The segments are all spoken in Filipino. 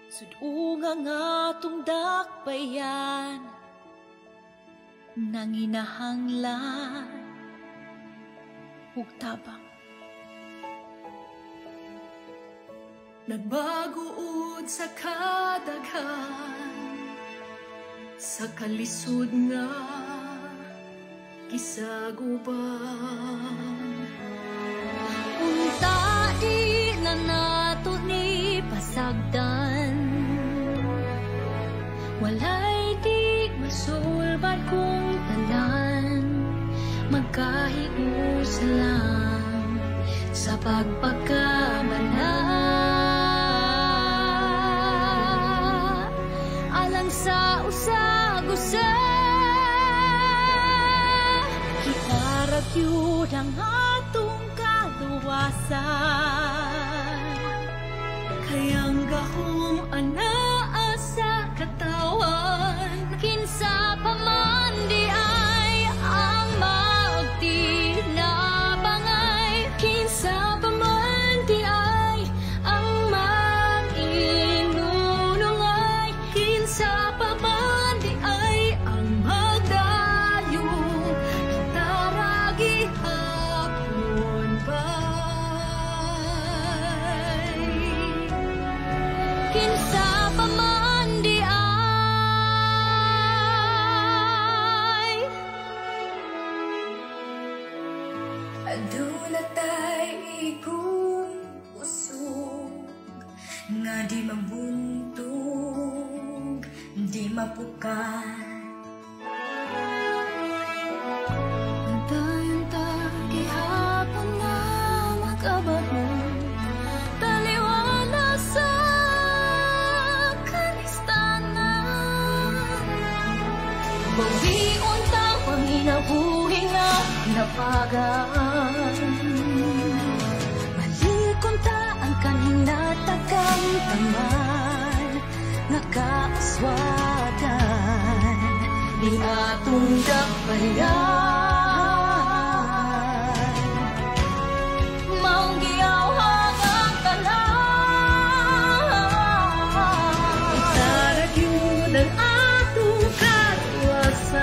Sudunga nga atong dakbayan, nanginahanglan ug tabang. Nagbaguod sa kadaghan, sa kalisod nga gisaguban. Unta di na nato ni pasagdan, walay di masulbad kung tanan, magkahius lang sa pagpagkamana. Alang sa usag-usa, kita ragyud ang atong kaluwasan, kayang gahom anaa sa katawan, kinsa pa man di ay ang magtinabangay, kinsa pa man di ay ang mag-inunungay, kinsa pa man di ay ang magdayong taragi hapon bay, kinsa pa man di ay aduna tay ikong usog nga di mabuntog, di mapukan. Antayon-ta gihapon na mag-abahon, taliwala sa kalistanan. Bawion ta panginabuhi nga napagaan, malikon ta ang kaninatagang taman, nakaaswagan di atong dakbayan. Maong giyawhang ang tanan, itaragyud ang atong kaluwasan,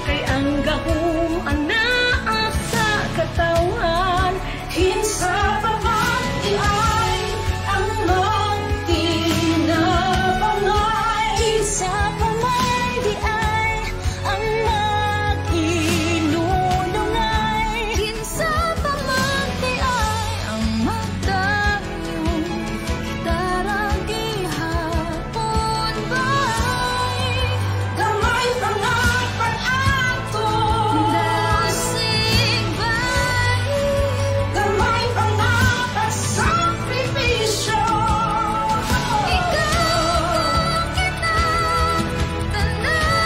kay ang gahom anaa sa katawan, kinsa pa man di ay ang magtinabangay, kinsa pa man di ay ang mag-inunungay, kinsa pa man di ay ang magdayong taragi hapon bay, gamay pa nga pag-ato dasig bay, gamay pa nga pagsakripisyo, ikaw ang kita tanan.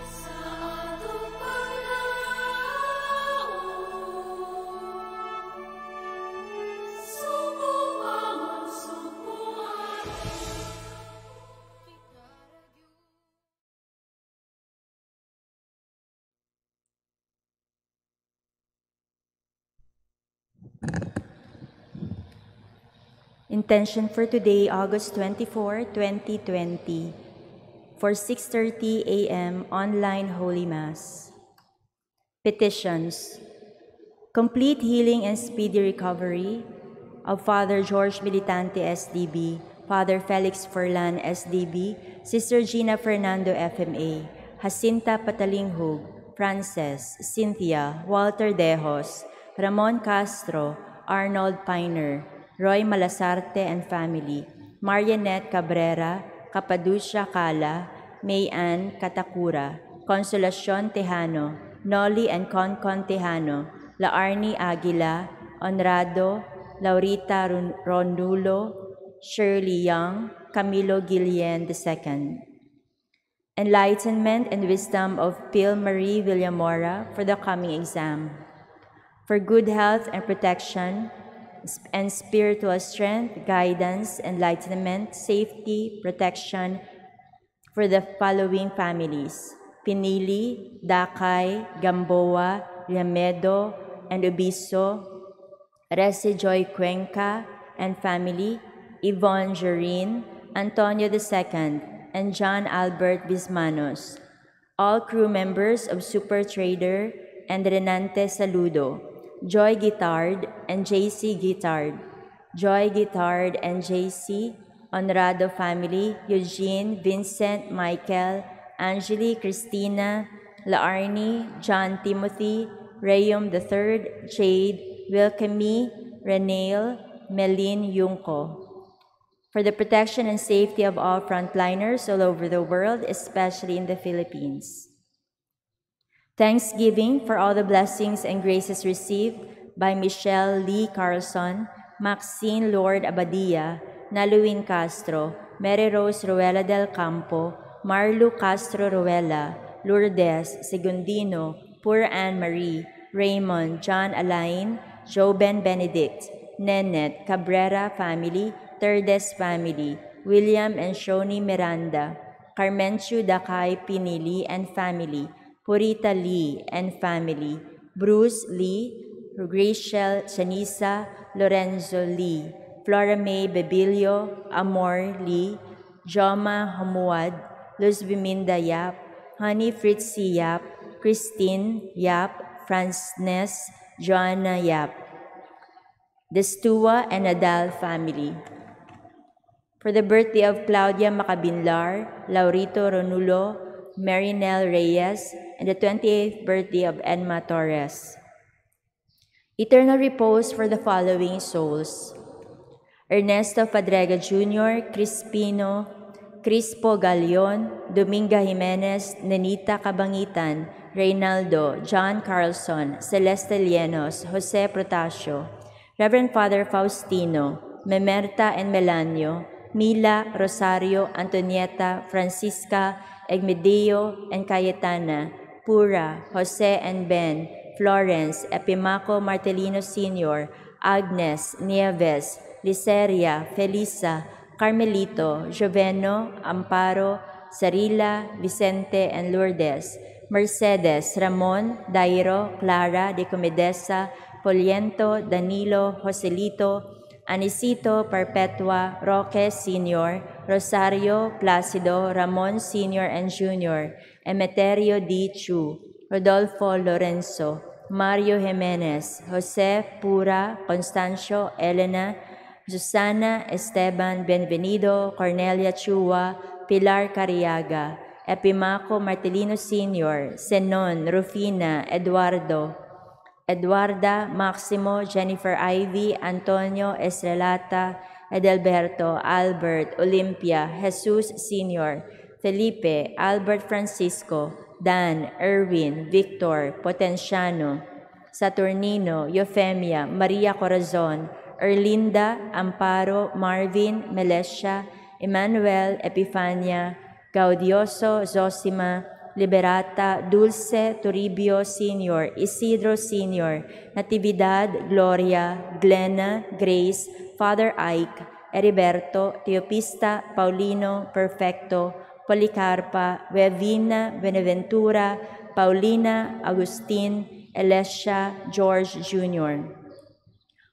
Sa atong paglaom, subukan, subukan. Intention for today, August 24, 2020, for 6:30 a.m. online Holy Mass. Petitions. Complete healing and speedy recovery of Father George Militante, SDB, Father Felix Furlan, SDB, Sister Gina Fernando, FMA, Jacinta Patalinghug, Frances, Cynthia, Walter Dejos, Ramon Castro, Arnold Piner, Roy Malasarte and family, Marianette Cabrera, Capaducia Cala, Mayan Katakura, Consolacion Tejano, Noli and Concon Tejano, Laarni Aguila, Honrado, Laurita Rondulo, Shirley Young, Camilo Guillen II. Enlightenment and wisdom of Pil Marie Villamora for the coming exam. For good health and protection, and spiritual strength, guidance, enlightenment, safety, protection for the following families: Pinili, Dakay, Gamboa, Llamedo, and Ubiso, Resijoy Cuenca and family, Yvonne Jorin, Antonio II, and John Albert Bismanos. All crew members of Super Trader and Renante Saludo, Joy Guitard and JC Guitard, Joy Guitard and JC, Honrado family, Eugene, Vincent, Michael, Angeli, Christina, Laarni, John Timothy, Rayom III, Jade, Wilkemi, Renail, Melin Yungko. For the protection and safety of all frontliners all over the world, especially in the Philippines. Thanksgiving for all the blessings and graces received by Michelle Lee Carlson, Maxine Lord Abadia, Naluin Castro, Mary Rose Ruela del Campo, Marlu Castro Ruela, Lourdes Segundino, Poor Anne Marie, Raymond, John Alain, Joben Benedict, Nenet, Cabrera family, Terdes family, William and Shoni Miranda, Carmenchu Dakay Pinili and family, Purita Lee and family, Bruce Lee, Rachel Chanisa, Lorenzo Lee, Flora May Bebilio, Amor Lee, Joma Hamuad, Luz Biminda Yap, Honey Fritzy Yap, Christine Yap, Frances, Joanna Yap, Destua and Nadal family. For the birthday of Claudia Macabinlar, Laurito Ronulo, Marinel Reyes, and the 28th birthday of Edma Torres. Eternal repose for the following souls: Ernesto Fadrega Jr., Crispino, Crispo Galion, Dominga Jimenez, Nenita Cabangitan, Reynaldo, John Carlson, Celeste Lienos, Jose Protasio, Reverend Father Faustino, Memerta and Melanio, Mila, Rosario, Antonieta, Francisca, Egmedio, and Cayetana, Pura, Jose and Ben, Florence, Epimaco Martelino Sr., Agnes, Nieves, Liceria, Felisa, Carmelito, Joveno, Amparo, Sarila, Vicente, and Lourdes, Mercedes, Ramon, Dairo, Clara, De Comedesa, Poliento, Danilo, Joselito, Anisito, Perpetua, Roque Sr., Rosario, Placido, Ramon Sr. and Jr., Emeterio D. Chu, Rodolfo Lorenzo, Mario Jimenez, Jose Pura, Constancio, Elena, Susana, Esteban Benvenido, Cornelia Chua, Pilar Cariaga, Epimaco Martelino Sr., Zenon, Rufina, Eduardo, Eduarda, Maximo, Jennifer Ivy, Antonio, Estrelata, Edelberto, Albert, Olympia, Jesus Sr., Felipe, Albert Francisco, Dan, Erwin, Victor, Potenciano, Saturnino, Eufemia, Maria Corazon, Erlinda, Amparo, Marvin, Melesha, Emmanuel, Epifania, Gaudioso, Zosima, Liberata, Dulce, Toribio Sr., Isidro Sr., Natividad, Gloria, Glenna, Grace, Father Ike, Heriberto, Teopista, Paulino, Perfecto, Policarpa, Wevina, Beneventura, Paulina, Agustin, Elisha, George Jr.,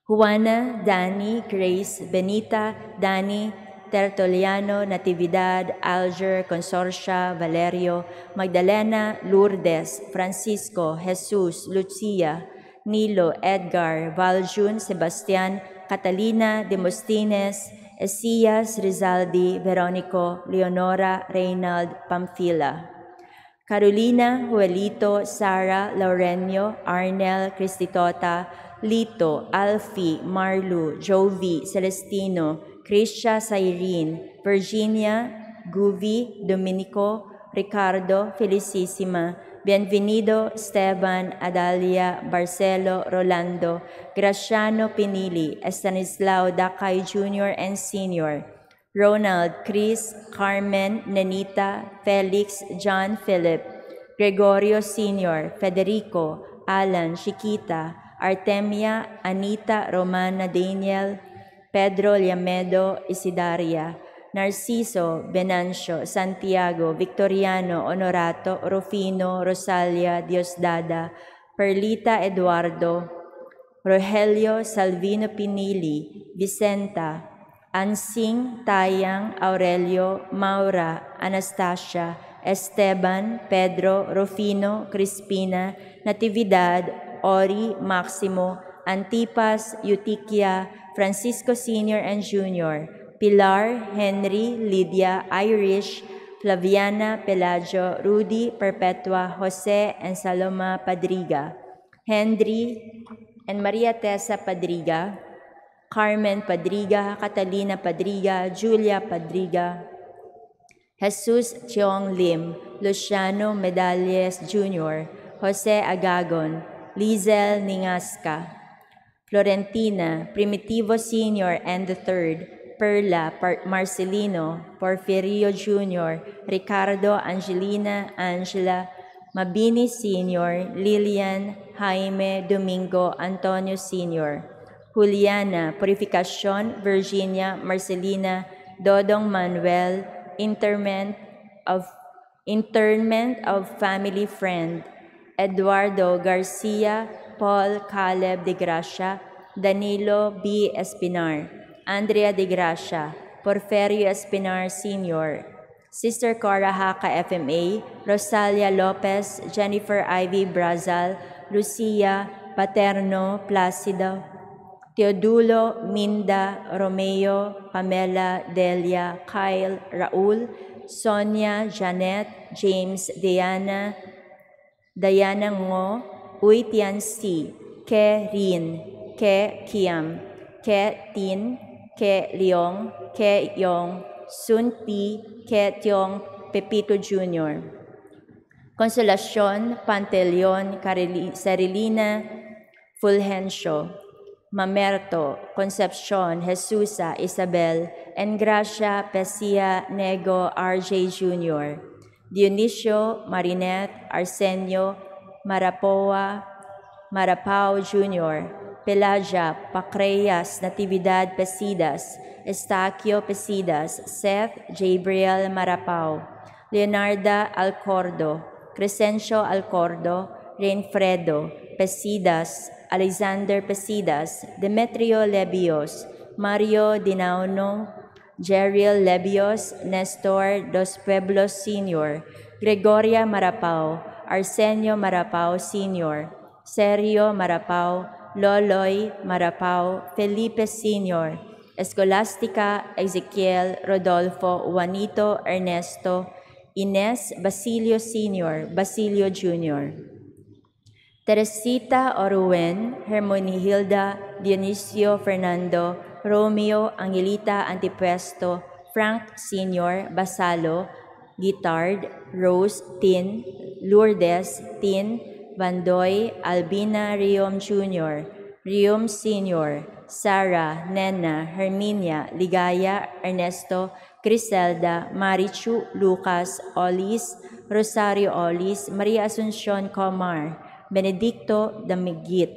Juana, Dani, Grace, Benita, Dani, Tertuliano, Natividad, Alger, Consorcia, Valerio, Magdalena, Lourdes, Francisco, Jesus, Lucia, Nilo, Edgar, Valjun, Sebastian, Catalina, Demostines, Esias, Rizaldi, Veronico, Leonora, Reynald, Pamphila, Carolina, Juelito, Sara, Laurenio, Arnel, Cristitota, Lito, Alfie, Marlu, Jovi, Celestino, Krisha, Cyrene, Virginia, Guvi, Dominico, Ricardo, Felicissima, Bienvenido, Esteban, Adalia, Barcelo, Rolando, Graciano Pinili, Estanislao Dakay Jr. and Sr., Ronald, Chris, Carmen, Nenita, Felix, John Philip, Gregorio Sr., Federico, Alan, Chiquita, Artemia, Anita, Romana, Daniel, Pedro, Liamedo, Isidaria, Narciso, Venancio, Santiago, Victoriano, Honorato, Rufino, Rosalia, Diosdada, Perlita, Eduardo, Rogelio, Salvino Pinili, Vicenta, Ansing, Tayang, Aurelio, Maura, Anastasia, Esteban, Pedro, Rufino, Crispina, Natividad, Ori, Maximo, Antipas, Eutychia, Francisco Sr. and Jr., Pilar, Henry, Lydia, Irish, Flaviana, Pelagio, Rudy, Perpetua, Jose, and Saloma Padriga, Henry and Maria Tessa Padriga, Carmen Padriga, Catalina Padriga, Julia Padriga, Jesus Cheong Lim, Luciano Medalles Jr., Jose Agagon, Lizel Ningasca, Florentina, Primitivo Sr. and III, Perla, Marcelino, Porfirio Jr., Ricardo, Angelina, Angela, Mabini Sr., Lilian, Jaime, Domingo, Antonio Sr., Juliana, Purificacion, Virginia, Marcelina, Dodong Manuel, Interment of Family Friend, Eduardo Garcia, Paul Caleb de Gracia, Danilo B. Espinar, Andrea de Gracia, Porferio Espinar Sr., Sister Cora Haka FMA, Rosalia Lopez, Jennifer Ivy Brazal, Lucia Paterno Placido, Teodulo, Minda, Romeo, Pamela, Delia, Kyle, Raul, Sonia, Janet, James, Diana Ngo, Uy Tian Si, Ke Rin, Ke Kiam, Ke Tin, Ke Leong, Ke Yong, Sun Pi, Ke Tiong, Pepito Jr., Consolacion, Panteleon, Carilina, Fulgencio, Mamerto, Concepcion, Jesusa, Isabel, Engracia, Pesia, Nego, RJ Jr., Dionisio, Marinette, Arsenio, Marapao Jr., Pelagia, Pacreas, Natividad Pesidas, Estaquio Pesidas, Seth, Gabriel Marapao, Leonarda Alcordo, Crescencio Alcordo, Reinfredo, Pesidas, Alexander Pesidas, Demetrio Lebios, Mario Dinauno, Jeriel Lebios, Nestor Dos Pueblos Sr., Gregoria Marapao, Arsenio Marapao Sr., Sergio Marapao, Loloy Marapao, Felipe Sr., Escolástica, Ezequiel, Rodolfo, Juanito, Ernesto, Ines, Basilio Sr., Basilio Jr., Teresita Oruen, Hermenegilda, Dionisio Fernando, Romeo, Angelita Antipuesto, Frank Sr., Basalo, Guitard, Rose, Tin, Lourdes, Tin, Bandoy, Albina Riom Jr., Riom Sr., Sarah, Nena, Herminia, Ligaya, Ernesto, Criselda, Marichu, Lucas, Olis, Rosario Olis, Maria Asuncion Comar, Benedicto Damigit,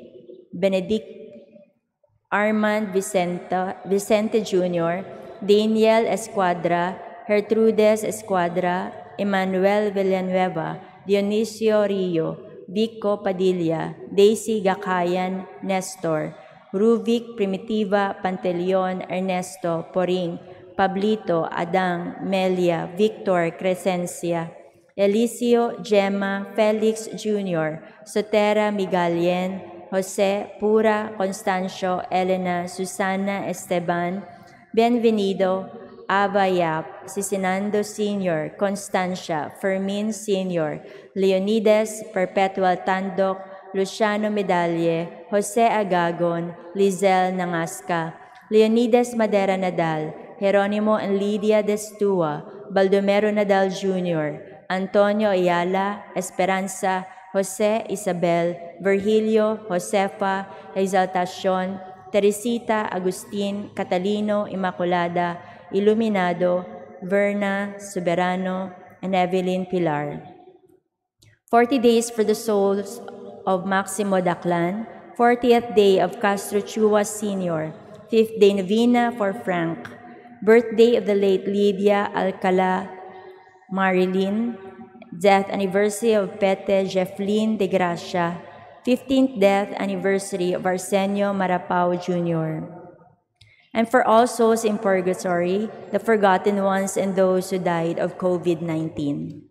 Armand Vicente Jr., Daniel Esquadra, Gertrudes Esquadra, Emmanuel Villanueva, Dionisio Rio, Vico Padilla, Daisy Gakayan, Nestor, Ruvik Primitiva, Panteleon, Ernesto, Poring, Pablito, Adang, Melia, Victor, Crescencia, Elicio, Gemma, Felix Jr., Sotera Migalien, Jose, Pura, Constancio, Elena, Susana, Esteban, Bienvenido, Ava Yap, Sisinando Sr., Constancia, Fermin Sr., Leonides, Perpetual Tandok, Luciano Medalle, Jose Agagon, Lizel Nangasca, Leonides Madera Nadal, Jeronimo and Lydia Destua, Baldomero Nadal Jr., Antonio Ayala, Esperanza, Jose Isabel, Virgilio, Josefa, Exaltacion, Teresita, Agustin, Catalino, Immaculada, Iluminado, Verna, Soberano, and Evelyn Pilar. 40 days for the souls of Maximo Daclan, 40th day of Castro Chua Sr., 5th day novena for Frank, Birthday of the late Lydia Alcala Marilyn. Death anniversary of Pete Jefflin de Gracia. 15th death anniversary of Arsenio Marapao Jr. And for all souls in purgatory, the forgotten ones and those who died of COVID-19.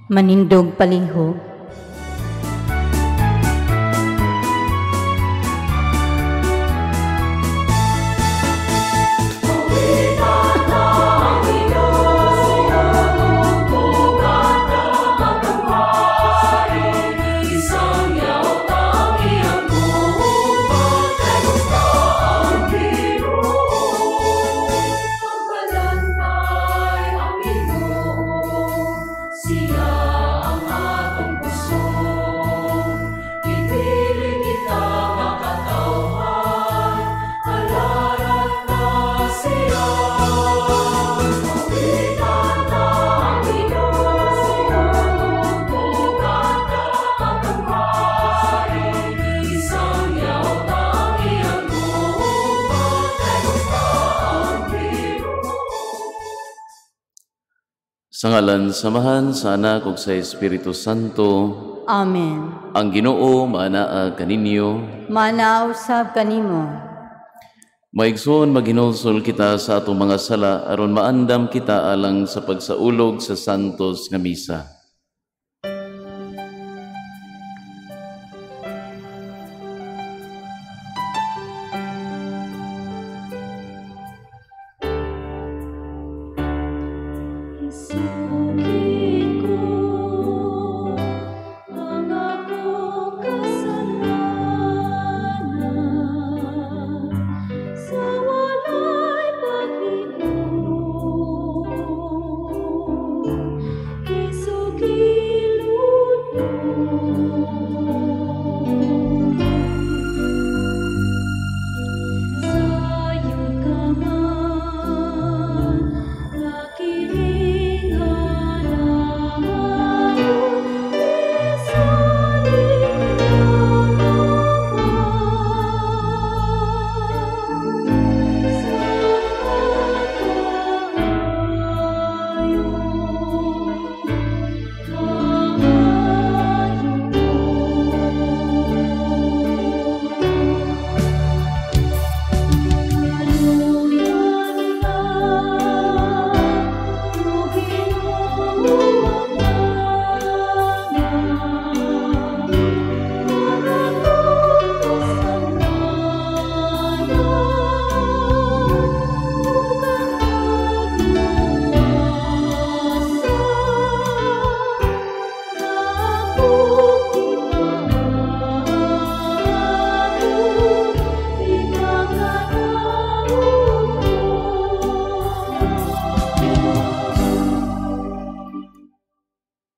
Manindog palihog. Sa ngalan samahan sa Anak ug sa Espiritu Santo. Amen. Ang Ginoo maanaa kaninyo. Manaw sab kanimo. Maigsoon maghinulsol kita sa atong mga sala aron maandam kita alang sa pagsaulog sa santos nga misa. Kisog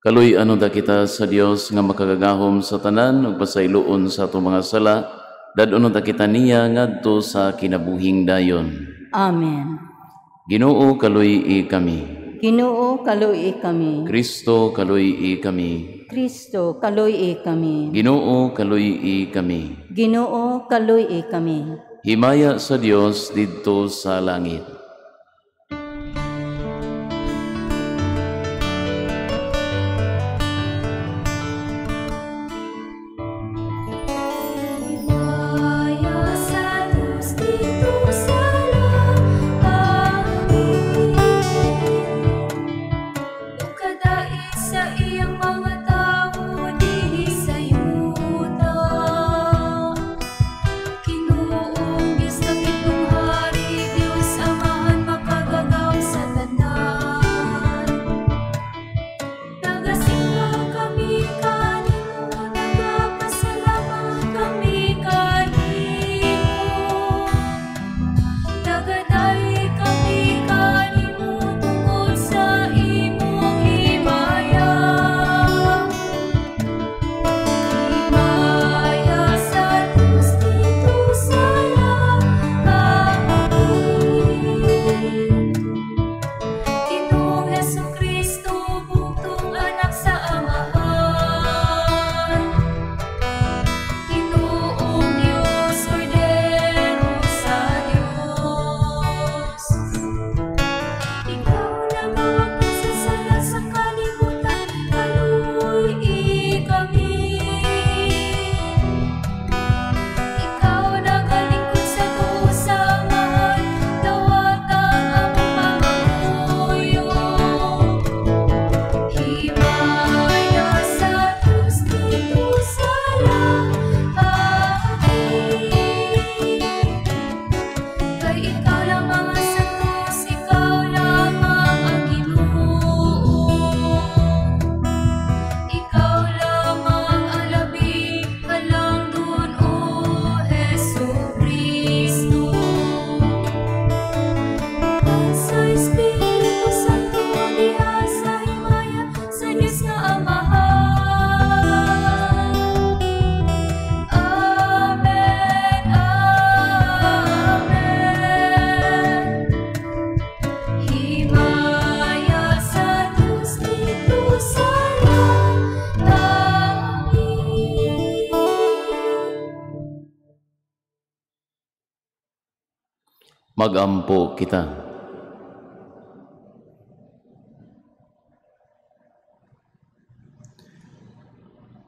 Kaluy ano da kita sa Dios nga makagagahom sa tanan ug pasayloon sa atong mga sala, dadon ta kita niya ngadto sa kinabuhing dayon. Amen. Ginoo kaluy kami. Ginoo, kaluy kami. Kristo kaluy kami. Kristo, kaluy kami. Ginoo kaluy kami. Ginoo, kaluy kami. Himaya sa Dios didto sa langit. Magampo kita.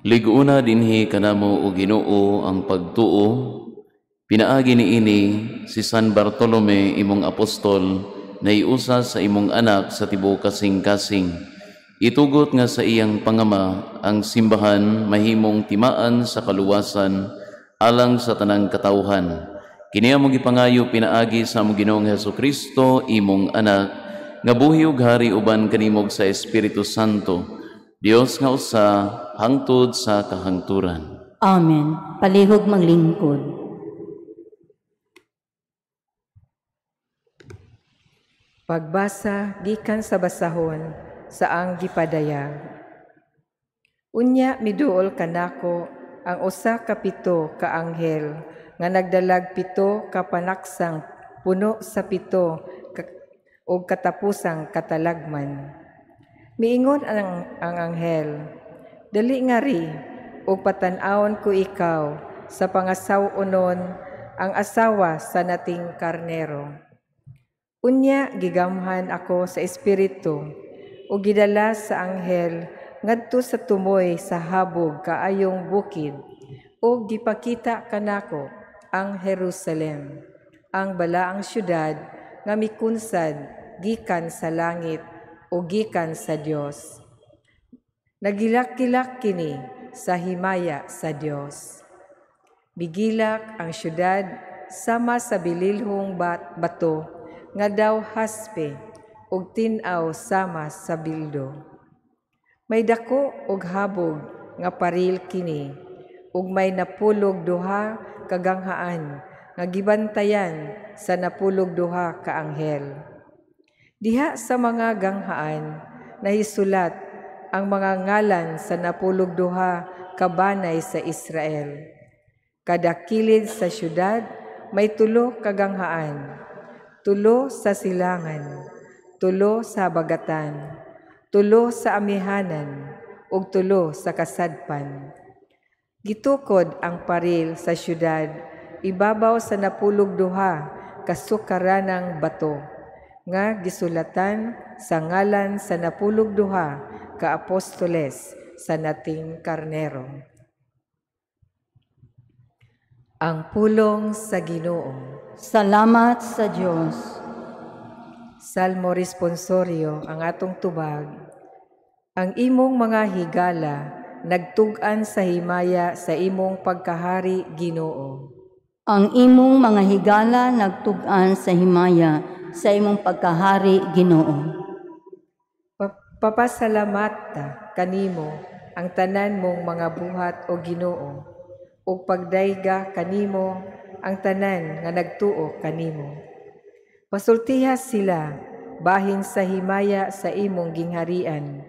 Liguna dinhi kanamo o Ginoo ang pagtuo, pinaagi niini si San Bartolome imong apostol na iusa sa imong anak sa tibuok kasing-kasing. Itugot nga sa iyang pangama ang simbahan mahimong timaan sa kaluwasan alang sa tanang katawhan. Kini among gipangayo pinaagi sa among Ginoong Hesukristo imong anak nga buhi ug hari uban kanimog sa Espiritu Santo, Dios nga usa hangtod sa kahangturan. Amen. Palihog manglingkod. Pagbasa gikan sa basahon sa ang gipadayag. Unya miduol kanako ang usa ka pito ka anghel nga nagdalag pito ka panaksang puno sa pito o katapusang katalagman. Miingon ang anghel, dali nga ri, o patan-awon ko ikaw sa pangasaw-unon ang asawa sa nating karnero. Unya gigamhan ako sa espiritu o gidala sa anghel ngadto sa tumoy sa habog kaayong bukid o gipakita kanako ang Jerusalem, ang balaang syudad nga mikunsad gikan sa langit o gikan sa Dios. Nagilak-kilak kini sa himaya sa Dios. Bigilak ang syudad sama sa bililhong bato nga daw haspe ug tin-aw sama sa bildo. May dako ug habog nga paril kini ug may napulog duha kaganghaan nga gibantayan sa napulog duha ka anghel. Diha sa mga ganghaan nahisulat ang mga ngalan sa 12 kabanay sa Israel. Kada kilid sa syudad may 3 kaganghaan, 3 sa silangan, 3 sa bagatan, 3 sa amihanan, ug 3 sa kasadpan. Gitukod ang paril sa syudad, ibabaw sa 12 kasukaranang bato, nga gisulatan sa ngalan sa 12 ka apostoles sa nating karnero. Ang pulong sa Ginoo. Salamat sa Diyos. Salmo responsorio ang atong tubag. Ang imong mga higala nagtug-an sa himaya sa imong pagkahari, Ginoo. Ang imong mga higala nagtug-an sa himaya sa imong pagkahari, Ginoo. Papasalamat ta kanimo ang tanan mong mga buhat o Ginoo, ug pagdayga kanimo ang tanan nga nagtuo kanimo. Pasultihas sila bahin sa himaya sa imong gingharian,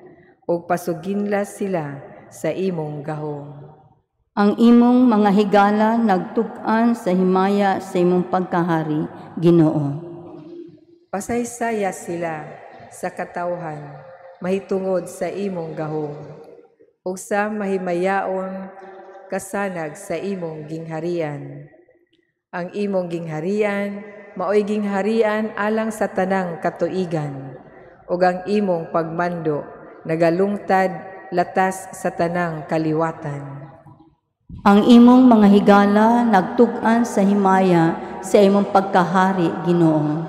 ug pasuginlas sila sa imong gahom. Ang imong mga higala nagtug-an sa himaya sa imong pagkahari, Ginoo. Pasaysaya sila sa katawhan, mahitungod sa imong gahom, ug sa mahimayaon kasanag sa imong gingharian. Ang imong gingharian maoy gingharian alang sa tanang katuigan, ug ang imong pagmando nagalungtad latas sa tanang kaliwatan. Ang imong mga higala nagtug-an sa himaya sa imong pagkahari, Ginoo.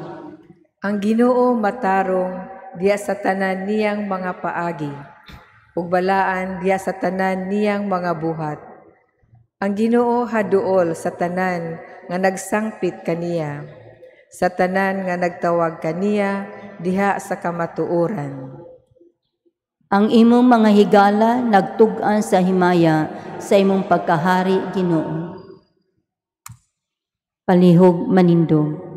Ang Ginoo matarong diya sa tanan niyang mga paagi, ug balaan diya sa tanan niyang mga buhat. Ang Ginoo haduol sa tanan nga nagsangpit kaniya, sa tanan nga nagtawag kaniya diha sa kamatuoran. Ang imong mga higala nagtug-an sa himaya sa imong pagkahari, Ginoo. Palihog manindog.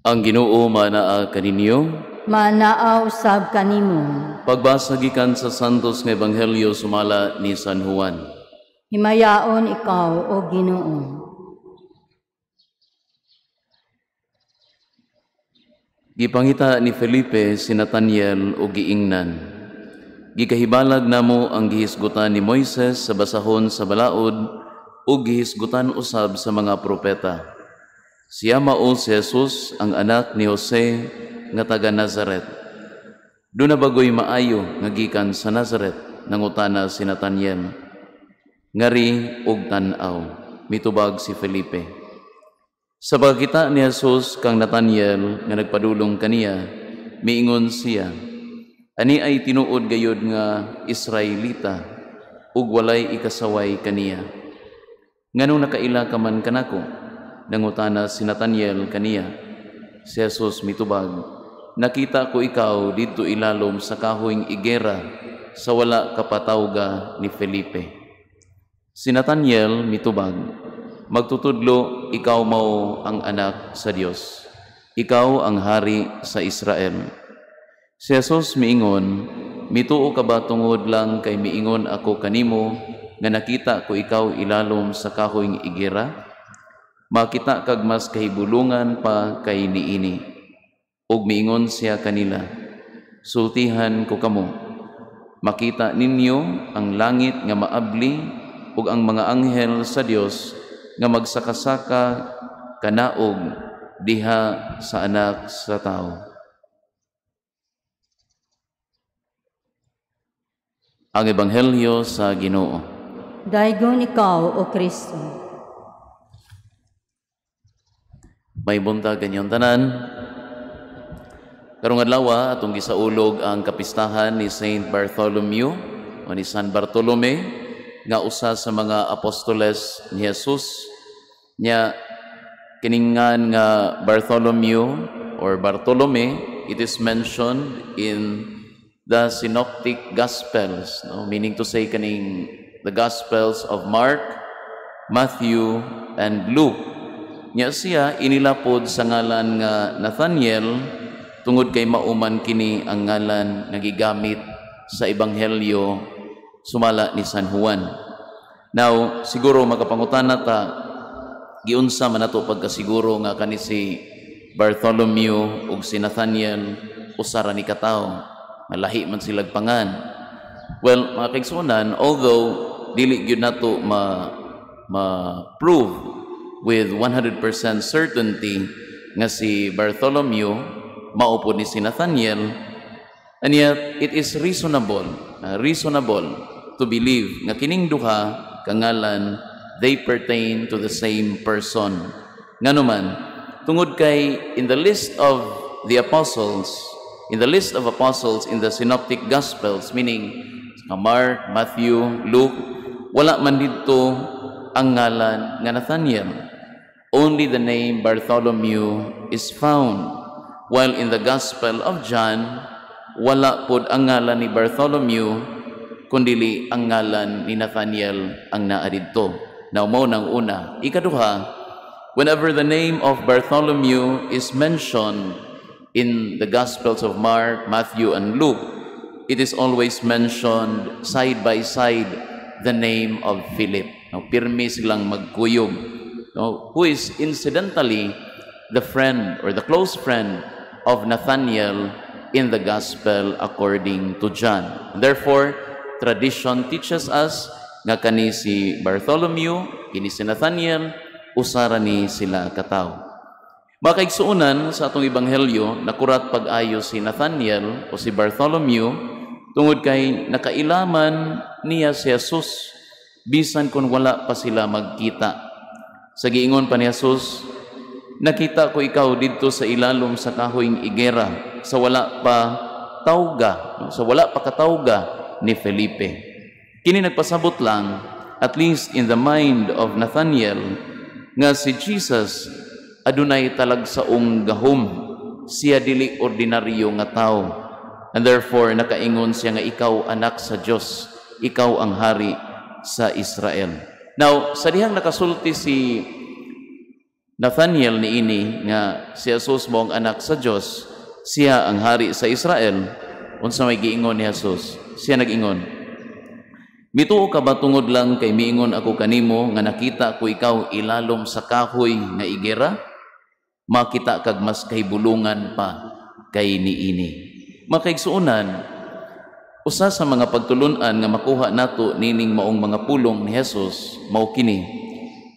Ang Ginoo manaa kaninyo. Manaaw sab kanimo. Pagbasa gikan sa Santos nga Ebanghelyo sumala ni San Juan. Himayaon ikaw, O Ginoo. Gipangita ni Felipe si Nathaniel o giingnan. Gikahibalag namo ang gihisgutan ni Moises sa basahon sa balaod o gihisgutan usab sa mga propeta. Siya mao si Jesus, ang anak ni Jose nga taga Nazaret. Doon na bagoy maayo nga gikan sa Nazaret, nangutana si Nathaniel. Ngari og tan-aw, mitubag si Felipe. Sa pagkita ni Jesus kang Nathaniel nga nagpadulong kaniya, miingon siya, ani ay tinuod gayod nga Israelita, ug walay ikasaway kaniya. Nganong nakaila ka man kanako? Nangutana si Nathaniel kaniya. Si Jesus mitubag, nakita ko ikaw dito ilalom sa kahoyng igera sa wala kapatawga ni Felipe. Si Nathaniel mitubag, magtutudlo ikaw mao ang anak sa Dios. Ikaw ang hari sa Israel. Si Jesus miingon, mituo ka ba tungod lang kay miingon ako kanimo nga nakita ko ikaw ilalom sa kahoyng igera? Makita kag mas kahibulungan pa kay niini. Og miingon siya kanila, sultihan ko kamo, makita ninyo ang langit nga maabli ug ang mga anghel sa Dios nga magsakasaka kanaog diha sa anak sa tao. Ang Ebanghelyo sa Ginoo. Daigon ikaw, O Kristo. May buntag kanyang tanan. Karong adlaw atong gisaulog ang kapistahan ni Saint Bartholomew o ni San Bartolome nga usa sa mga apostoles ni Jesus. Nya kiningan nga Bartholomew or Bartolome, it is mentioned in the Synoptic Gospels, no? Meaning to say kaning the Gospels of Mark, Matthew, and Luke. Nya siya inilapod sa ngalan nga Nathaniel tungod kay mauman kini ang ngalan nga gigamit sa Ebanghelyo sumala ni San Juan. Now, siguro makapangutana ta giunsa man nato pagkasiguro nga kani si Bartholomew ug si Nathaniel usara ni katawo. Malahi man silag pangan. Well, mga kaigsunan, although dili gyud nato ma-prove with 100% certainty nga si Bartholomew maupod ni si Nathaniel, and yet it is reasonable to believe nga kining duha kangalan they pertain to the same person. Nganuman, tungod kay in the list of apostles in the Synoptic Gospels, meaning Mark, Matthew, Luke, wala man dito ang ngalan nga Nathaniel. Only the name Bartholomew is found. While in the Gospel of John, wala pod ang ngalan ni Bartholomew, kundili ang ngalan ni Nathaniel ang naa didto. Now, mao nang una. Ikaduha, whenever the name of Bartholomew is mentioned in the Gospels of Mark, Matthew, and Luke, it is always mentioned side by side the name of Philip. Now, pirmi silang magkuyog. Now, who is incidentally the friend or the close friend of Nathaniel in the Gospel according to John. And therefore, tradition teaches us nga kani si Bartholomew, kini si Nathaniel, usara ni sila katawo. Mga kaigsuunan sa atong Ebanghelyo, nakurat pag-ayo si Nathaniel o si Bartholomew tungod kay nakailaman niya si Jesus bisan kung wala pa sila magkita. Sa giingon pa ni Jesus, nakita ko ikaw dito sa ilalom sa kahoyng igera sa wala pa katawga ni Felipe. Kini nagpasabot lang, at least in the mind of Nathaniel, nga si Jesus adunay talagsaong gahom, siya dili ordinaryo nga tao, and therefore nakaingon siya nga ikaw anak sa Dios, ikaw ang hari sa Israel. Now, sa dihang nakasulti si Nathaniel niini nga si Jesus mo ang anak sa Dios, siya ang hari sa Israel, unsa may giingon ni Jesus? Siya nag-ingon, mituo ka ba tungod lang kay miingon ako kanimo nga nakita ko ikaw ilalom sa kahoy nga igera? Makita kag mas kay bulungan pa kay niini. Makaigsuunan, usa sa mga pagtulunan nga makuha nato nining maong mga pulong ni Jesus mao kini,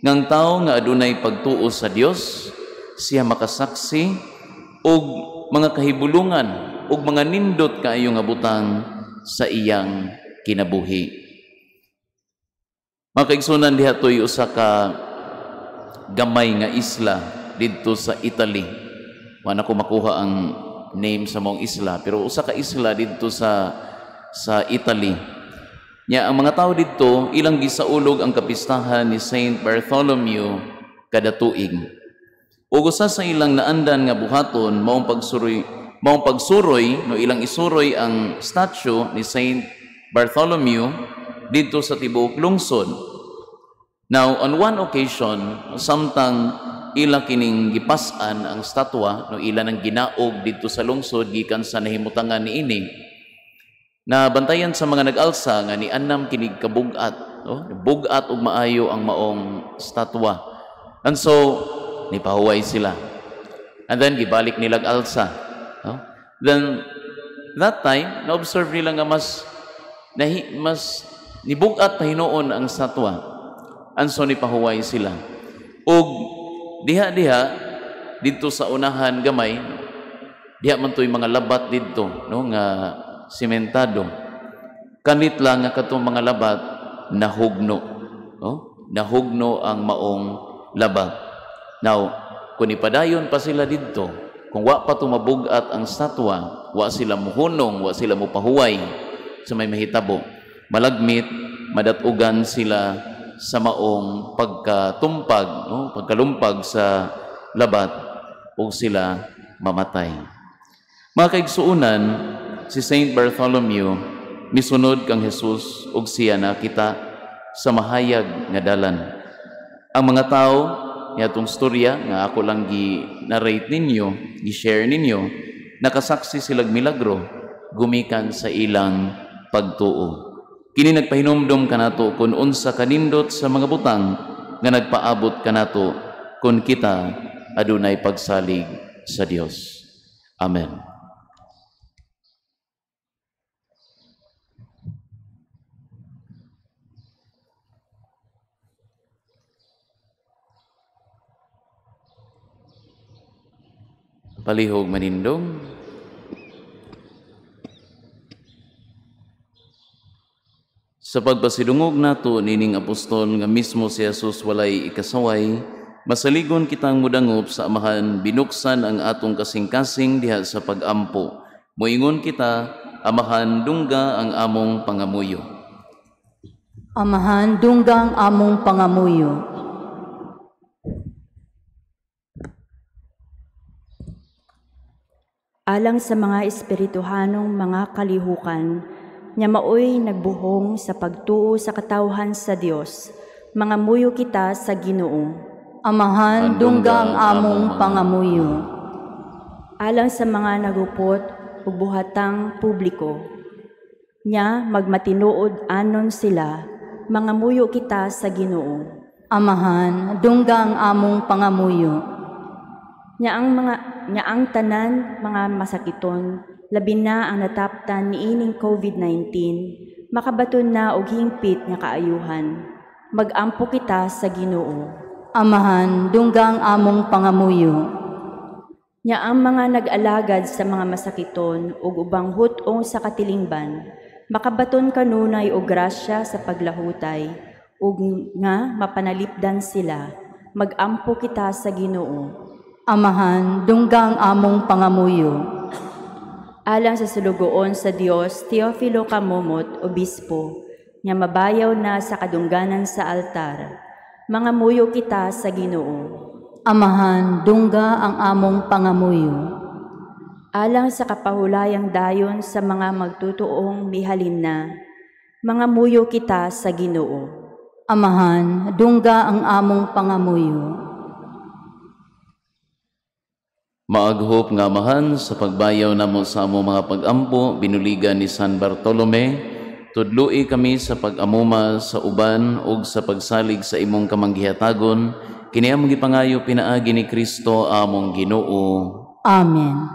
ngang tao nga adunay pagtuo sa Dios, siya makasaksi og mga kahibulungan og mga nindot kaayo nga butang sa iyang kinabuhi. Makaigsunan diha toy usa ka gamay nga isla didto sa Italy. Wala ko makuha ang name sa mong isla, pero usa ka isla didto sa Italy. Nya ang mga tao didto ilang gisaulog ang kapistahan ni Saint Bartholomew kada tuig. Ug usa sa ilang naandan nga buhaton maong pagsuroy no ilang isuroy ang statue ni Saint Bartholomew didto sa tibuok lungsod. Now, on one occasion, samtang ila kining gipas-an ang statwa, no ila nang ginaog dito sa lungsod gikan sa nahimutangan niini, na bantayan sa mga nag-alsa nga ni annam kinig kabugat, no? Bugat og maayo ang maong statwa. And so nipahuway sila. And then gibalik nila alsa, no? Then that time na-observe nila nga mas nibugat pa hinuon ang statwa. And so nipahuway sila. Og diha-diha dito sa unahan gamay, diha man to'y mga labat didto, no, nga sementado. Kanit lang nga katong mga labat, nahugno. No? Nahugno ang maong labat. Now, kung ipadayon pa sila dito, kung wa pa tumabugat ang statwa, wa sila muhunong, wa sila mupahuway sa may mahitabo, malagmit, madatugan sila sa maong pagkatumpag, no? Pagkalumpag sa labat, o sila mamatay. Mga kaigsuunan, si Saint Bartholomew, misunod kang Jesus, ug siya nakita sa mahayag nga dalan. Ang mga tao, itong storya nga ako lang gi-narrate ninyo, gi-share ninyo, nakasaksi silag milagro, gumikan sa ilang pagtuo. Kini nagpahinumdom kanato kung unsa kanindot sa mga butang nga nagpaabot kanato kung kita adunay pagsalig sa Dios. Amen. Palihog manindong. Sa pagpasidungog nato nining apostol nga mismo si Jesus walay ikasaway, masaligon kitang mudangop sa amahan binuksan ang atong kasing-kasing diha sa pag-ampo. Moingon kita, amahan dungga ang among pangamuyo. Amahan dungga ang among pangamuyo. Alang sa mga espirituhanong mga kalihukan, nya maoy nagbuhong sa pagtuo sa katawhan sa Dios, mga muyo kita sa Ginoo. Amahan dungga ang among pangamuyo. Alang sa mga nagupot ug buhatang publiko, nya magmatinuod anon sila, mga muyo kita sa Ginoo. Amahan dungga ang among pangamuyo. Nya ang tanan mga masakiton, labi na ang nataptan niining COVID-19, makabaton na og hingpit nga kaayuhan. Mag-ampo kita sa Ginoo. Amahan dungga ang among pangamuyo. Nya ang mga nag-alagad sa mga masakiton ug ubang hutong sa katilingban, makabaton kanunay og grasya sa paglahutay, ug nga mapanalipdan sila. Mag-ampo kita sa Ginoo. Amahan dungga ang among pangamuyo. Alang sa sulugoon sa Dios, Teofilo Kamumot, Obispo, nga mabayaw na sa kadungganan sa altar, mga muyo kita sa Ginoo. Amahan dungga ang among pangamuyo. Alang sa kapahulayang dayon sa mga magtutuong mihalin na, mga muyo kita sa Ginoo. Amahan dungga ang among pangamuyo. Maaghop nga amahan sa pagbayaw namo sa among mga pag-ampo, binuligan ni San Bartolome, tudloi kami sa pag-amuma sa uban ug sa pagsalig sa imong kamanggihatagon, kini among gipangayo pinaagi ni Kristo among Ginoo. Amen.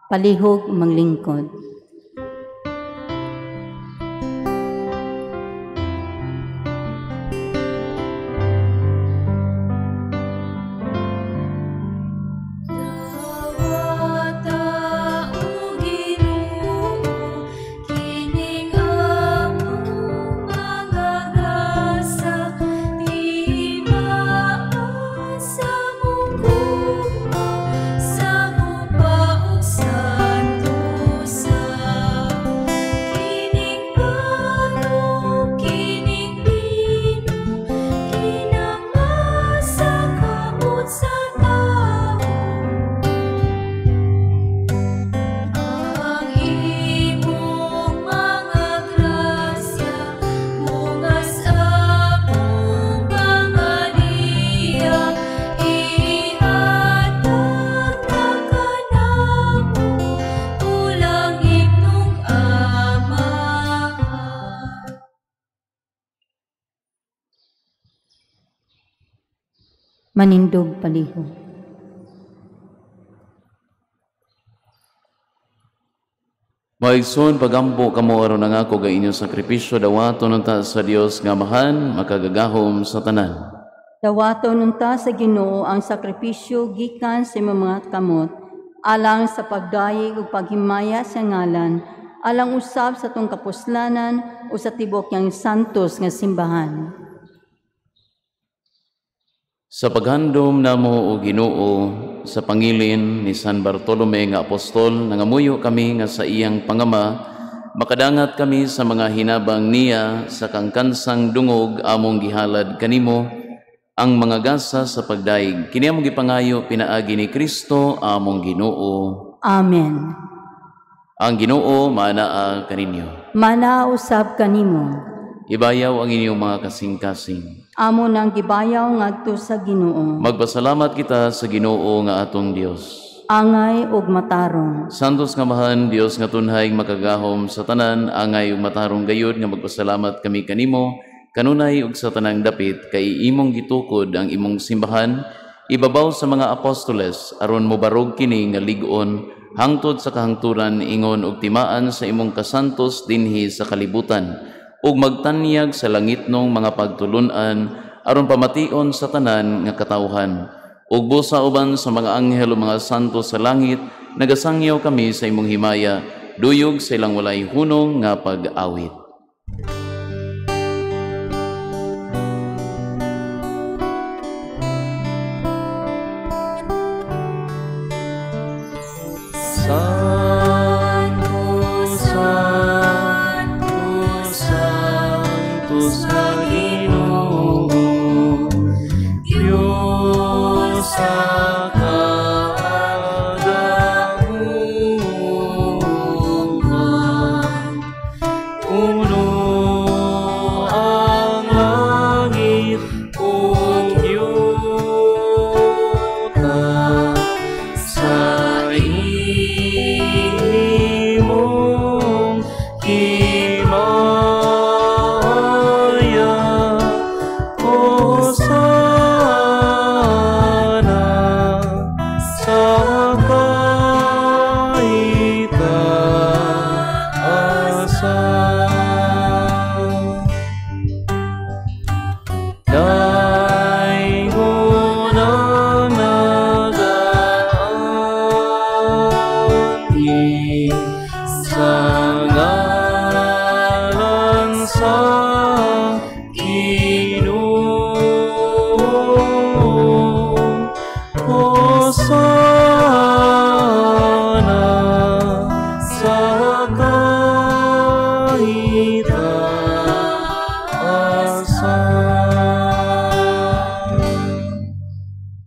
Palihog manglingkod. Manindog palihog. Maigsoon pagampo kamo aron nga ako ga inyong sakripisyo dawaton nunta sa Dios nga mahan makagagahom sa tanan. Dawaton nunta sa Ginoo ang sakripisyo gikan sa imong mga kamot alang sa pagdayeg ug paghimaya sa ngalan alang usab sa tong kapuslanan o sa tibok yang santos nga simbahan. Sa paghandom namo o Ginoo sa pangilin ni San Bartolome nga apostol, nangamuyo kami nga sa iyang pangama, makadangat kami sa mga hinabang niya sa kangkansang dungog among gihalad kanimo, ang mga gasa sa pagdaig. Kini among gipangayo pinaagi ni Kristo among Ginoo. Amen. Ang Ginoo manaa kaninyo. Manausab kanimo. Ibayaw ang inyong mga kasing-kasing. Amo nang gibayaw ngadto sa Ginoo. Magpasalamat kita sa Ginoo nga atong Dios. Angay ug matarong. Santos nga mahan Dios nga tunhay makagahom sa tanan, angay ug matarong gayud nga magpasalamat kami kanimo kanunay ug sa tanang dapit kay imong gitukod ang imong simbahan ibabaw sa mga apostoles aron mobarog kini nga lig-on hangtod sa kahangturan ingon ug timaan sa imong kasantos dinhi sa kalibutan ug magtanyag sa langitnong mga pagtulunan aron pamation sa tanan nga katawhan ug busa uban sa mga anghel o mga santo sa langit nagasangyaw kami sa imong himaya duyog sa ilang walay hunong nga pag-awit.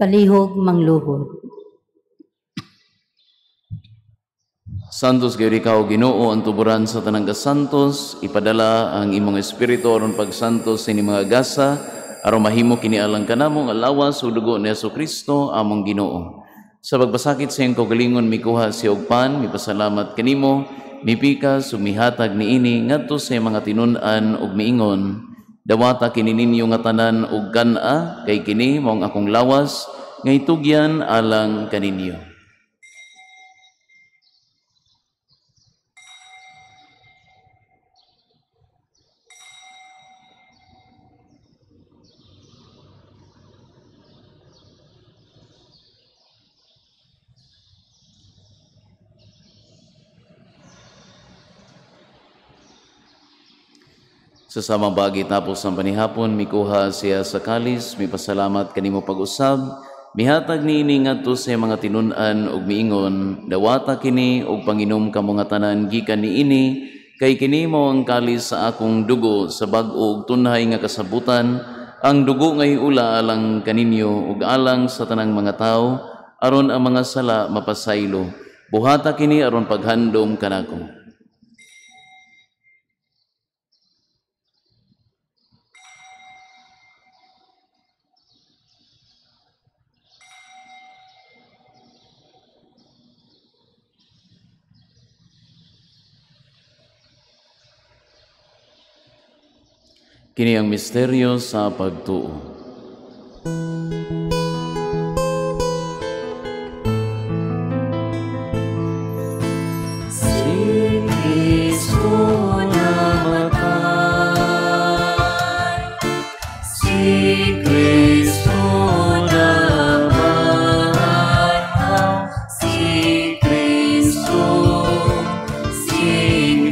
Palihog mangluhod. Santos gayud ikaw Ginoo ang tuburan sa tanang kasantos, ipadala ang imong espiritu aron pagsantos sa ining mga gasa aron mahimo kini alang kanamo nga lawas ug dugo ni Jesucristo among Ginoo. Sa pagbasakit sa iyong kaugalingon mikuha siya og pan, mipasalamat kanimo, mipikas ug mihatag niini ngadto sa mga tinun-an ug miingon, dawata kini ninyo nga tanan ug kan-a kay kini mao ang akong lawas nga itugyan alang kaninyo. Sa samang bagi tapos ng panihapon, mikuha siya sa kalis, mipasalamat kanimo pag-usab, mihatag niini ngadto sa mga tinun-an ug miingon, dawata kini ug panginom kamo nga tanan gikan niini, kay kini mao ang kalis sa akong dugo sa bag-o ug tunhay nga kasabutan, ang dugo nga iula alang kaninyo ug alang sa tanang mga tao, aron ang mga sala mapasaylo. Buhata kini aron paghandom kanako. Kini ang misteryo sa pagtuo. Si Kristo namatay, si Kristo namatay, si Kristo, si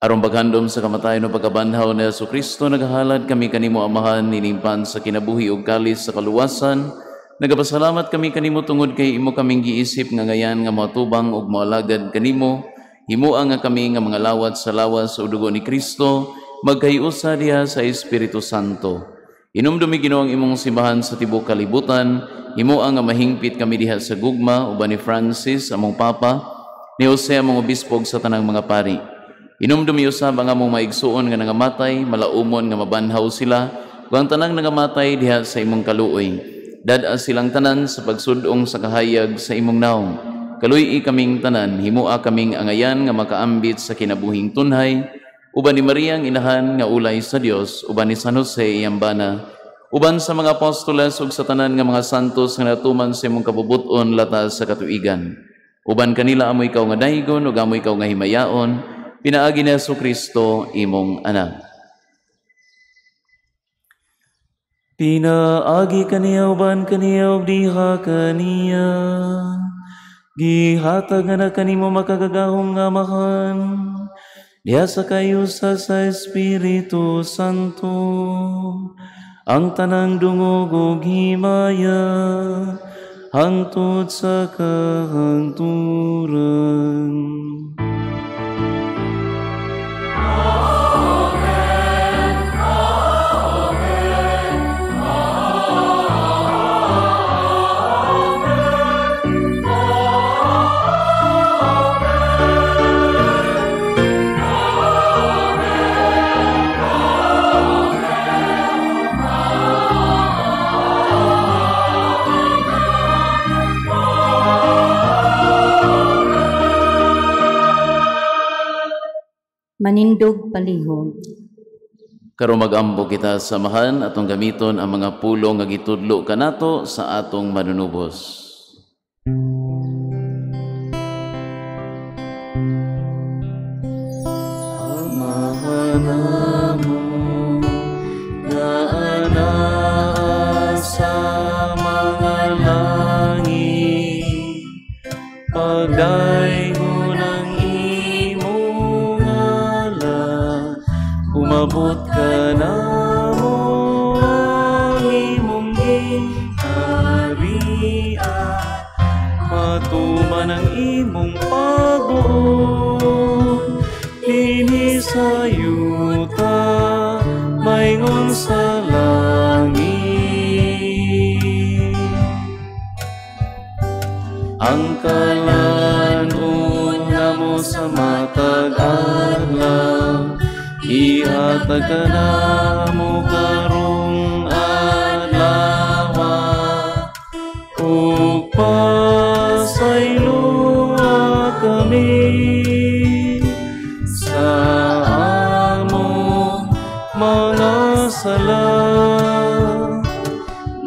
Aron paghandom sa kamatayon o pagkabanhaw ni Jesucristo, naghahalad kami kanimo amahan, ninimpan sa kinabuhi ug kalis sa kaluwasan. Nagapasalamat kami kanimo tungod kay imo kaming giisip nga ngayan nga matubang ug moalagad kanimo. Himua nga kami nga mga lawat sa lawas sa dugo ni Kristo, magkayusa diha sa Espiritu Santo. Inumdumi Ginoo ang imong simbahan sa tibuok kalibutan. Himua nga mahingpit kami diha sa gugma uban ni Francis among Papa, ni Jose among obispog sa tanang mga pari. Inumdumi usab ang among maigsuon nga nangamatay, malaumon nga mabanhaw sila, ug ang tanang nangamatay diha sa imong kaluoy. Dad-a silang tanan sa pagsudong sa kahayag sa imong naong. Kaluy-i kaming tanan, himua kaming angayan nga makaambit sa kinabuhing tunhay, uban ni Maria ang inahan nga ulay sa Dios, uban ni San Jose iyang bana, uban sa mga apostoles ug sa tanan nga mga santos nga natuman sa imong kabubuton latas sa katuigan. Uban kanila amo ikaw nga daygon ug amo ikaw nga himayaon, pinaagi ni Jesucristo imong anak. Pinaagi kaniya uban kaniya ug diha kaniya. Gihatag na kanimo makagagahom nga amahan. Diha sa kayusa sa Espiritu Santo. Ang tanang dungog ug himaya hangtod sa kahangturan. Manindog palihog. Karon mag-ambo kita samahan atong gamiton ang mga pulong nga gitudlo kanato sa atong manunubos. Amahan namo nga anaa sa mga langit, pagdaygon ang umabot ka na mo ang imong ginharian, matuman ang imong pag-uon, inisayuta maingon sa langit. Ang kalanon namo sa matag adlaw, ihatag ka na mo karong adlaw, ug pasayloa kami sa among mga sala.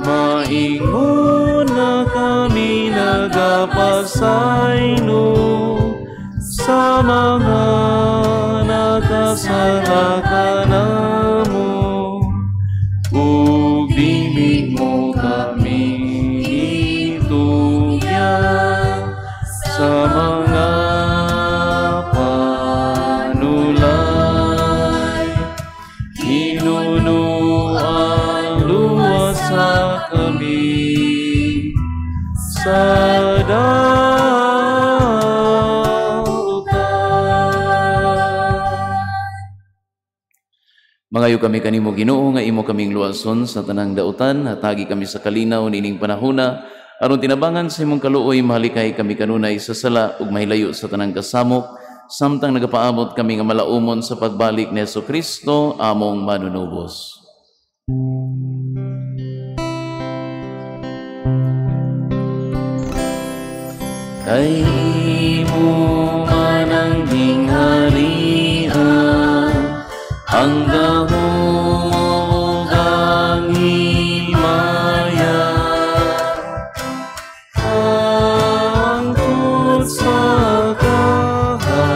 Maingon na kami nagapasaylo sa mga nakasala ka namo, ug bibig mo kami itugyan sa mga panulay. Hinunuan luwas sa kami sa Mangayo kami kanimo Ginoo nga imo kaming luwason sa tanang dautan, hatagi kami sa kalinaw nining panahona, aron tinabangan sa imong kaluoy mahalikay kami kanunay sa sala ug mahilayo sa tanang kasamok, samtang nagapaabot kami nga malaumon sa pagbalik ni Jesucristo among manunubos. Kay imo man ang dingharian, ang gahom ug ang himaya, hangtod sa kahangturan.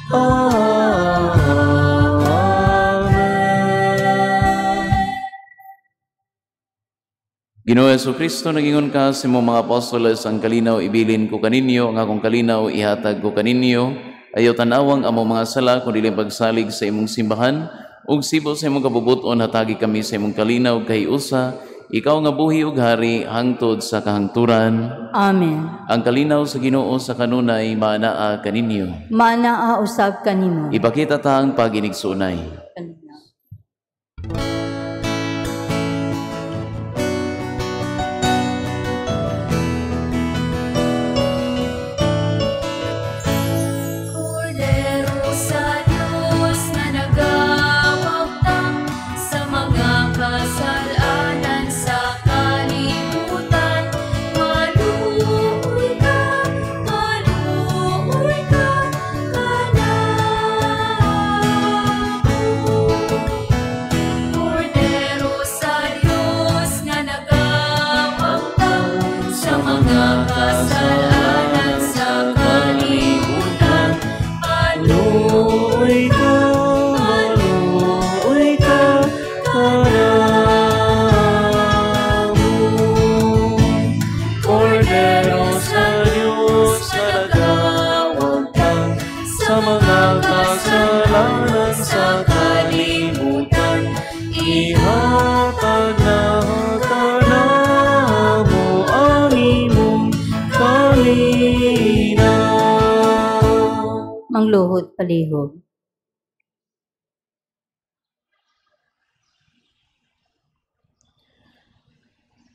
Amen. Ginoo Jesucristo, nagingon ka sa imong mga apostoles, ang kalinaw ibilin ko kaninyo, ang akong kalinaw ihatag ko kaninyo. Ayaw tanawang among mga sala, kundi lang pagsalig sa imong simbahan, ug sibo sa imong kabubuton, hatagi kami sa imong kalinaw kay usa, ikaw nga buhi ug hari, hangtod sa kahangturan. Amen. Ang kalinaw sa Ginoo sa kanunay, maanaa kaninyo. Manaa usab kanimo. Ipakita ta ang paginigsunay. Kordero sa Diyos na nagawagtang sa mga kasalanan sa kalibutan, maluoy ka Kordero sa Diyos na nagawagtang sa mga kasalanan sa kalibutan, maluoy ka Kordero sa Diyos na nagawagtang sa mga kasalanan sa kalibutan, ihatag na mo ang imong kalinaw. Mangluhod palihog.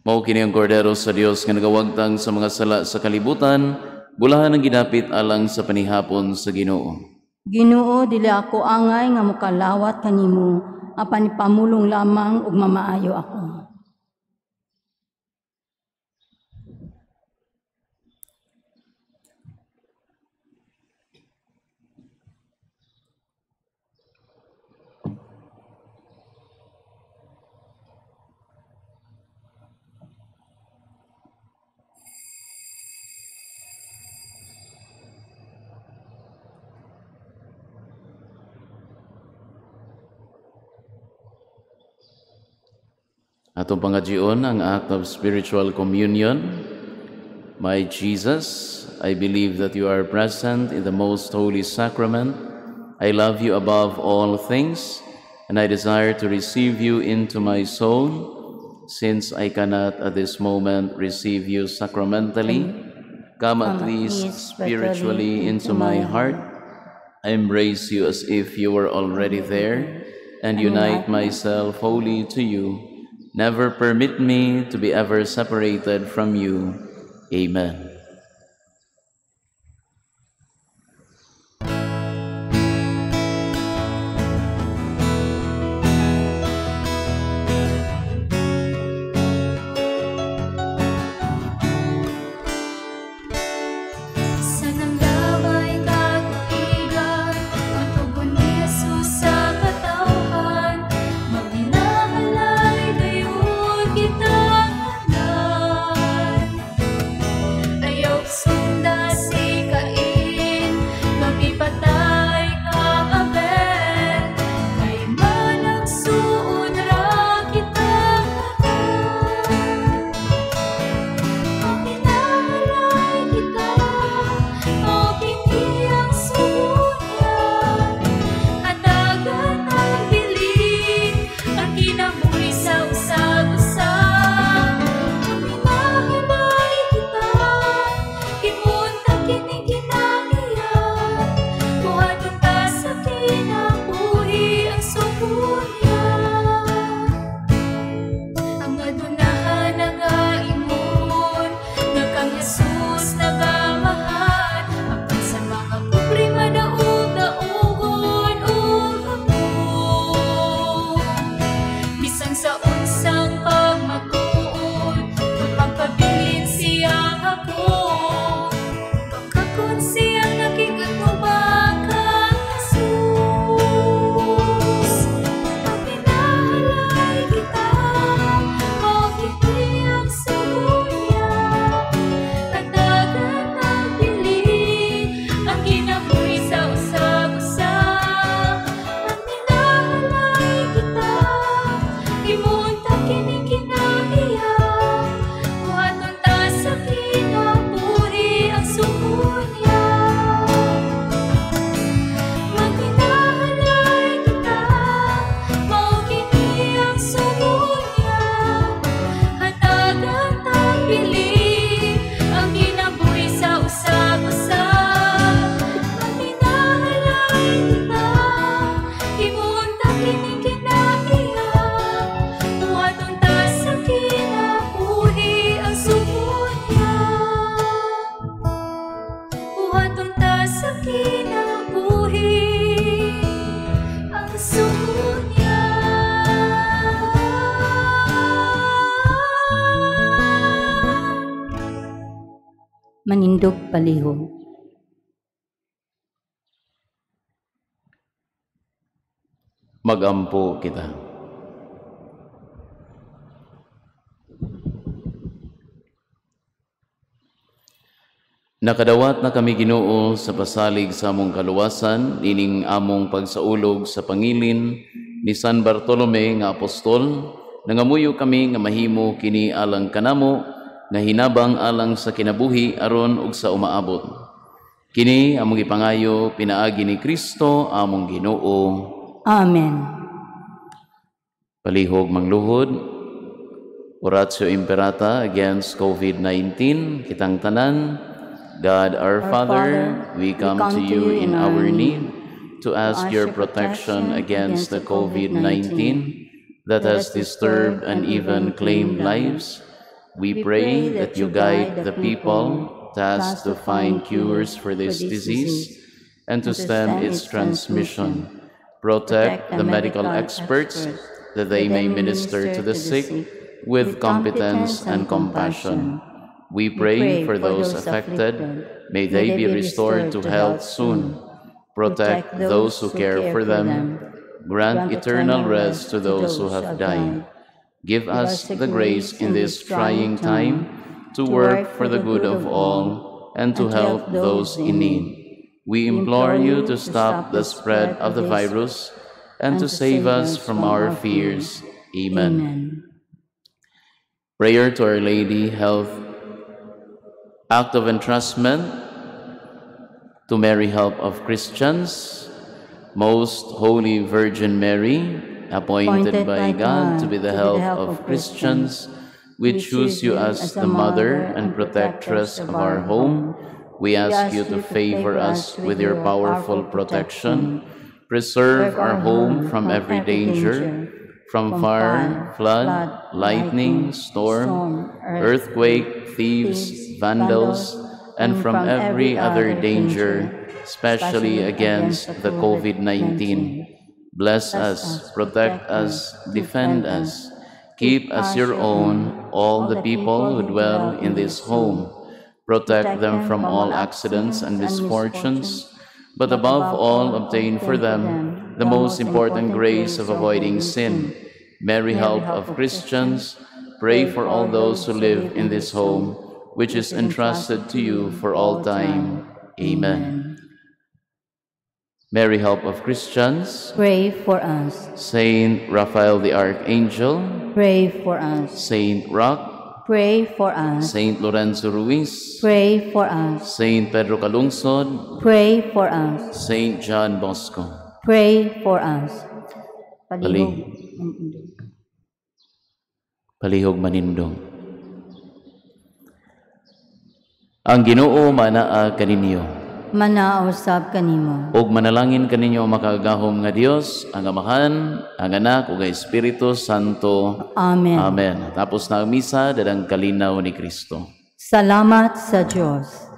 Mao kini ang kordero sa Dios nga nagawagtang sa mga sala sa kalibutan, bulahan ang ginapit alang sa panihapon sa Ginoo. Ginoo, dili ako angay nga mukalawat kanimo, apan pamulong lamang ug mamaayo ako. Atong pangadyon ang act of spiritual communion. My Jesus, I believe that you are present in the most holy sacrament. I love you above all things, and I desire to receive you into my soul. Since I cannot at this moment receive you sacramentally, come at least spiritually into my heart. I embrace you as if you were already there, and unite myself wholly to you. Never permit me to be ever separated from you. Amen. Sa nanggabay katuigan, ang tugon ni Jesus sa katawhan, magdinahalay gayon kita ngalan. Ay manindog palihog. Magampo kita. Nakadawat na kami Ginoo sa pasalig sa among kaluwasan, ining among pagsaulog sa pangilin ni San Bartolome nga apostol, nangamuyo kami nga mahimo kini alang kanamo, nga hinabang alang sa kinabuhi aron ug sa umaabot. Kini among ipangayo pinaagi ni Kristo among Ginoo. Amen. Palihog mangluhod. Oratio Imperata against COVID-19. Kitang tanan. God our Father, we come to you in our need to ask your protection against the COVID-19 that has disturbed and even claimed lives. We pray that you guide the people tasked to find cures for this disease and to stem its transmission. Protect the medical experts that they may minister to the sick with competence and compassion. We pray for those affected. May they be restored to health soon. Protect those who care for them. Grant eternal rest to those who have died. Give us the grace in this trying time to work for the good of all and to help those in need. We implore you to stop the spread of the virus and to save us from our fears. Amen. Prayer to Our Lady, Health. Act of entrustment to Mary, help of Christians. Most Holy Virgin Mary, appointed by God to be the help of Christians, we choose you as the mother and protectress of our home. We ask you to favor us with your powerful protection. Preserve our home from every danger, from fire, flood, lightning, storm, earthquake, thieves, vandals, and from every other danger, especially against the COVID-19. Bless us, protect us, defend us. Keep as your own all the people who dwell in this home. Protect them from all accidents and misfortunes, but above all, obtain for them the most important grace of avoiding sin. Mary, help of Christians, pray for all those who live in this home, which is entrusted to you for all time. Amen. Mary, help of Christians, Pray for us. Saint Raphael the Archangel, Pray for us. Saint Rock, Pray for us. Saint Lorenzo Ruiz, Pray for us. Saint Pedro Calungsod, Pray for us. Saint John Bosco. Pray for us. Palihog. Palihog manindong. Ang Ginoo manaa kaninyo, Manausab kanimo. ug manalangin kaninyo makagahom nga Dios, ang Amahan, ang Anak, ug ang Espiritu Santo. Amen. Amen. Tapos na ang misa, dadang kalinaw ni Kristo. Salamat sa Diyos.